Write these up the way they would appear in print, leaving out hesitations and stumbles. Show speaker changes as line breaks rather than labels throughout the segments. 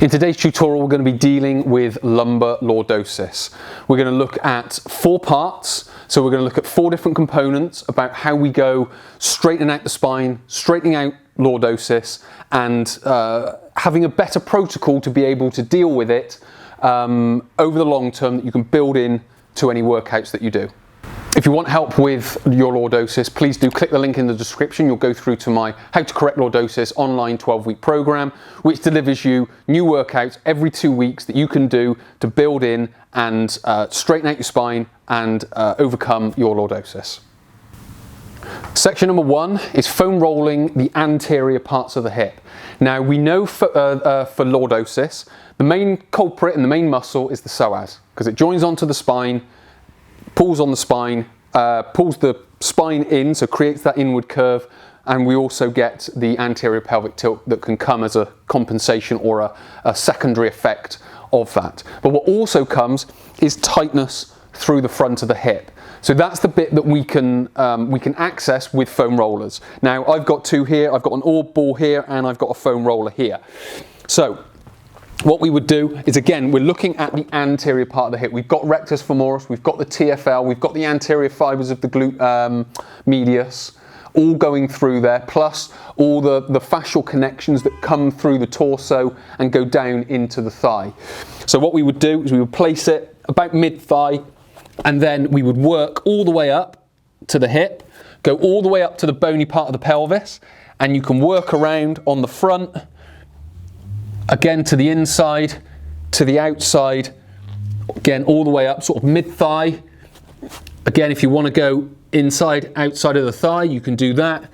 In today's tutorial, we're going to be dealing with lumbar lordosis. We're going to look at 4 parts. So we're going to look at 4 different components about how we go straightening out the spine, straightening out lordosis, and having a better protocol to be able to deal with it over the long term that you can build in to any workouts that you do. If you want help with your lordosis, please do click the link in the description. You'll go through to my How to Correct Lordosis online 12-week program, which delivers you new workouts every 2 weeks that you can do to build in and straighten out your spine and overcome your lordosis. Section number 1 is foam rolling the anterior parts of the hip. Now we know for lordosis, the main culprit and the main muscle is the psoas, because it joins onto the spine, pulls on the spine, pulls the spine in, so creates that inward curve, and we also get the anterior pelvic tilt that can come as a compensation or a secondary effect of that. But what also comes is tightness through the front of the hip. So that's the bit that we can access with foam rollers. Now I've got 2 here, I've got an orb ball here, and I've got a foam roller here. So what we would do is, again, we're looking at the anterior part of the hip. We've got rectus femoris, we've got the TFL, we've got the anterior fibers of the glute medius, all going through there, plus all the fascial connections that come through the torso and go down into the thigh. So what we would do is we would place it about mid-thigh, and then we would work all the way up to the hip, go all the way up to the bony part of the pelvis, and you can work around on the front, again to the inside, to the outside, again all the way up, sort of mid-thigh. Again, if you want to go inside, outside of the thigh, you can do that,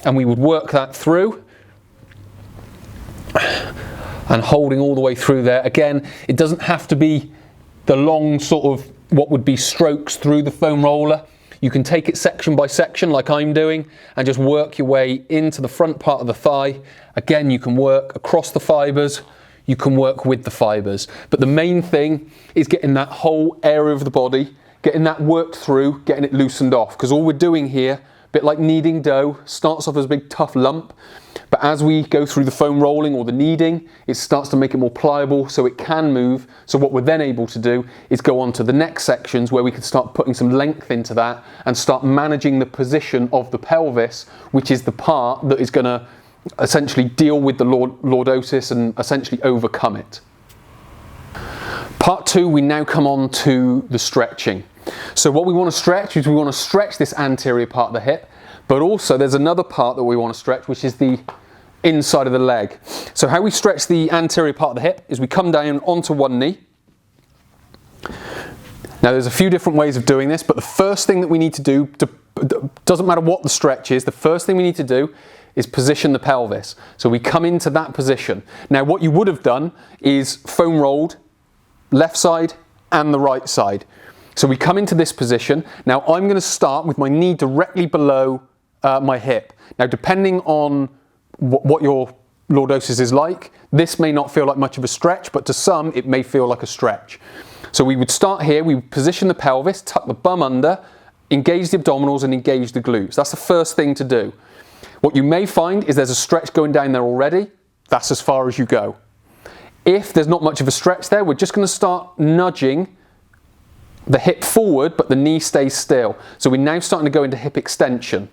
and we would work that through and holding all the way through there. Again, it doesn't have to be the long sort of what would be strokes through the foam roller. You can take it section by section like I'm doing and just work your way into the front part of the thigh. Again, you can work across the fibers, you can work with the fibers. But the main thing is getting that whole area of the body, getting that worked through, getting it loosened off. Because all we're doing here, a bit like kneading dough, starts off as a big tough lump. But as we go through the foam rolling or the kneading, it starts to make it more pliable so it can move. So what we're then able to do is go on to the next sections where we can start putting some length into that and start managing the position of the pelvis, which is the part that is going to essentially deal with the lordosis and essentially overcome it. Part 2, we now come on to the stretching. So what we want to stretch is we want to stretch this anterior part of the hip, but also there's another part that we want to stretch, which is the inside of the leg. So how we stretch the anterior part of the hip is we come down onto one knee. Now there's a few different ways of doing this, but the first thing that we need to do, doesn't matter what the stretch is, the first thing we need to do is position the pelvis. So we come into that position. Now what you would have done is foam rolled left side and the right side. So we come into this position. Now I'm going to start with my knee directly below my hip. Now depending on what your lordosis is like, this may not feel like much of a stretch, but to some it may feel like a stretch. So we would start here, we would position the pelvis, tuck the bum under, engage the abdominals and engage the glutes. That's the first thing to do. What you may find is there's a stretch going down there already. That's as far as you go. If there's not much of a stretch there, we're just going to start nudging the hip forward, but the knee stays still. So we're now starting to go into hip extension.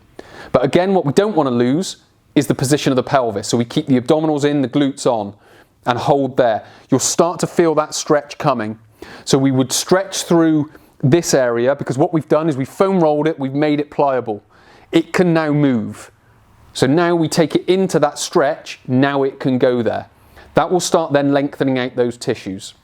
But again, what we don't want to lose is the position of the pelvis. So we keep the abdominals in, the glutes on, and hold there. You'll start to feel that stretch coming. So we would stretch through this area, because what we've done is we've foam rolled it, we've made it pliable. It can now move. So now we take it into that stretch, now it can go there. That will start then lengthening out those tissues.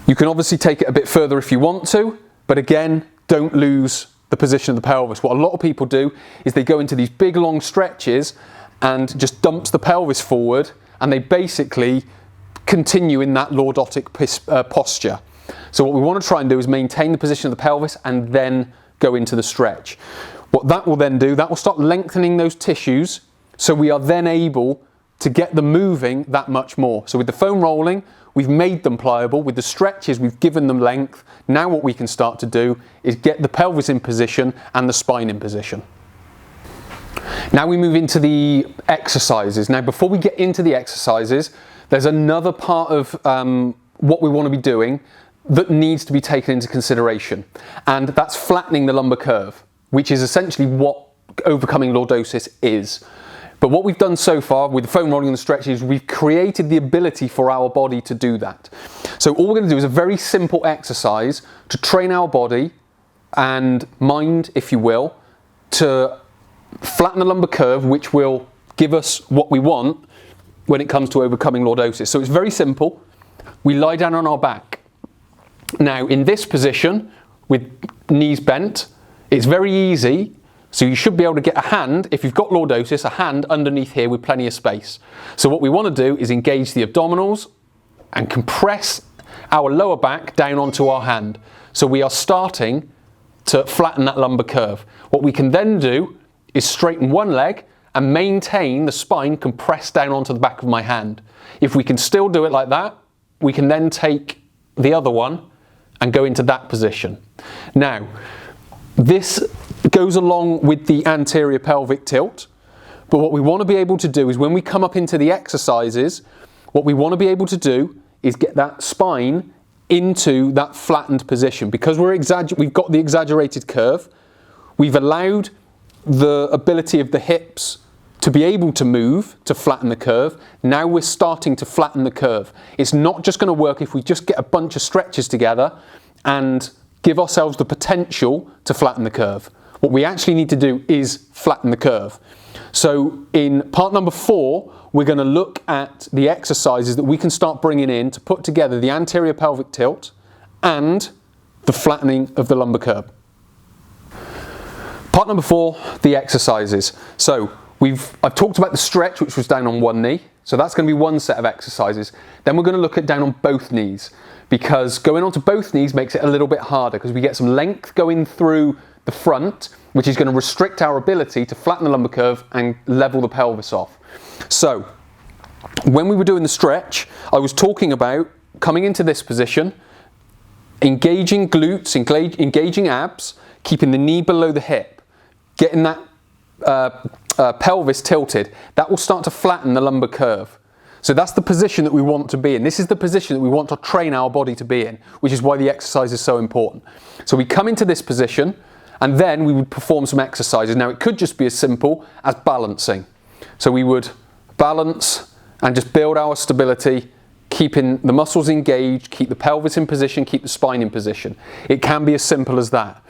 You can obviously take it a bit further if you want to, but again, don't lose the position of the pelvis. What a lot of people do is they go into these big long stretches and just dumps the pelvis forward, and they basically continue in that lordotic posture. So what we want to try and do is maintain the position of the pelvis and then go into the stretch. What that will then do, that will start lengthening those tissues, so we are then able to get them moving that much more. So with the foam rolling, we've made them pliable. With the stretches, we've given them length. Now what we can start to do is get the pelvis in position and the spine in position. Now we move into the exercises. Now before we get into the exercises, there's another part of what we want to be doing that needs to be taken into consideration, and that's flattening the lumbar curve, which is essentially what overcoming lordosis is. But what we've done so far with the foam rolling and the stretches, we've created the ability for our body to do that. So all we're going to do is a very simple exercise to train our body and mind, if you will, to flatten the lumbar curve, which will give us what we want when it comes to overcoming lordosis. So it's very simple. We lie down on our back. Now in this position, with knees bent, it's very easy. So you should be able to get a hand, if you've got lordosis, a hand underneath here with plenty of space. So what we want to do is engage the abdominals and compress our lower back down onto our hand. So we are starting to flatten that lumbar curve. What we can then do is straighten one leg and maintain the spine compressed down onto the back of my hand. If we can still do it like that, we can then take the other one and go into that position. Now, this goes along with the anterior pelvic tilt, but what we want to be able to do is when we come up into the exercises, what we want to be able to do is get that spine into that flattened position. Because we've got the exaggerated curve, we've allowed the ability of the hips to be able to move to flatten the curve. Now we're starting to flatten the curve. It's not just going to work if we just get a bunch of stretches together and give ourselves the potential to flatten the curve. What we actually need to do is flatten the curve. So in part number 4, we're going to look at the exercises that we can start bringing in to put together the anterior pelvic tilt and the flattening of the lumbar curve. Part number 4, the exercises. So I've talked about the stretch, which was down on one knee. So that's going to be one set of exercises. Then we're going to look at down on both knees, because going onto both knees makes it a little bit harder because we get some length going through the front, which is going to restrict our ability to flatten the lumbar curve and level the pelvis off. So when we were doing the stretch, I was talking about coming into this position, engaging glutes, engaging abs, keeping the knee below the hip, getting that pelvis tilted. That will start to flatten the lumbar curve. So that's the position that we want to be in. This is the position that we want to train our body to be in, which is why the exercise is so important. So we come into this position and then we would perform some exercises. Now it could just be as simple as balancing. So we would balance and just build our stability, keeping the muscles engaged, keep the pelvis in position, keep the spine in position. It can be as simple as that.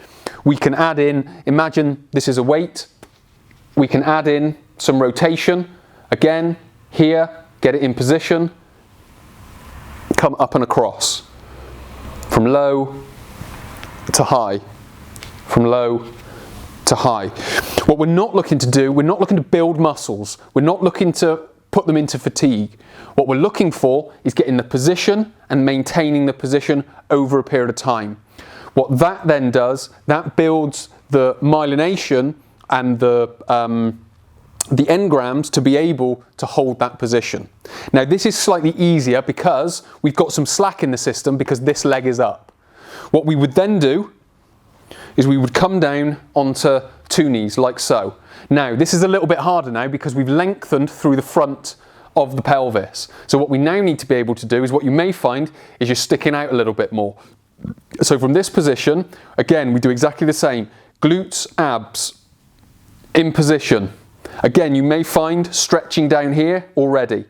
We can add in, imagine this is a weight, we can add in some rotation. Again, here, get it in position, come up and across, from low to high, from low to high. What we're not looking to do, we're not looking to build muscles, we're not looking to put them into fatigue. What we're looking for is getting the position and maintaining the position over a period of time. What that then does, that builds the myelination and the engrams to be able to hold that position. Now this is slightly easier because we've got some slack in the system because this leg is up. What we would then do is we would come down onto two knees like so. Now this is a little bit harder now because we've lengthened through the front of the pelvis. So what we now need to be able to do is what you may find is you're sticking out a little bit more. So from this position, again, we do exactly the same. Glutes, abs, in position. Again, you may find stretching down here already.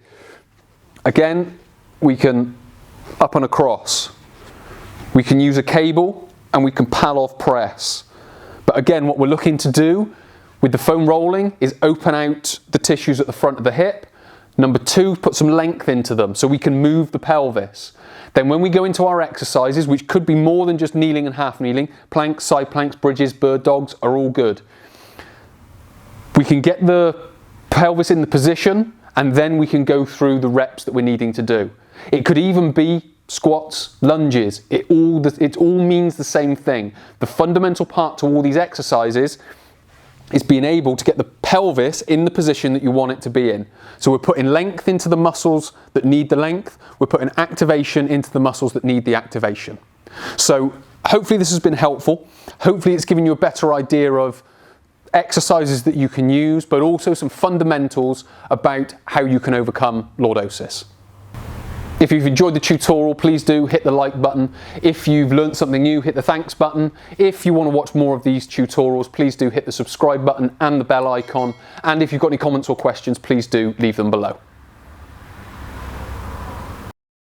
Again, we can up and across. We can use a cable and we can Pallof press. But again, what we're looking to do with the foam rolling is open out the tissues at the front of the hip. Number 2, put some length into them so we can move the pelvis. Then when we go into our exercises, which could be more than just kneeling and half kneeling, planks, side planks, bridges, bird dogs are all good. We can get the pelvis in the position and then we can go through the reps that we're needing to do. It could even be squats, lunges, it all means the same thing. The fundamental part to all these exercises is being able to get the pelvis in the position that you want it to be in. So we're putting length into the muscles that need the length, we're putting activation into the muscles that need the activation. So hopefully this has been helpful. Hopefully it's given you a better idea of exercises that you can use, but also some fundamentals about how you can overcome lordosis. If you've enjoyed the tutorial, please do hit the like button. If you've learned something new, hit the thanks button. If you want to watch more of these tutorials, please do hit the subscribe button and the bell icon. And if you've got any comments or questions, please do leave them below.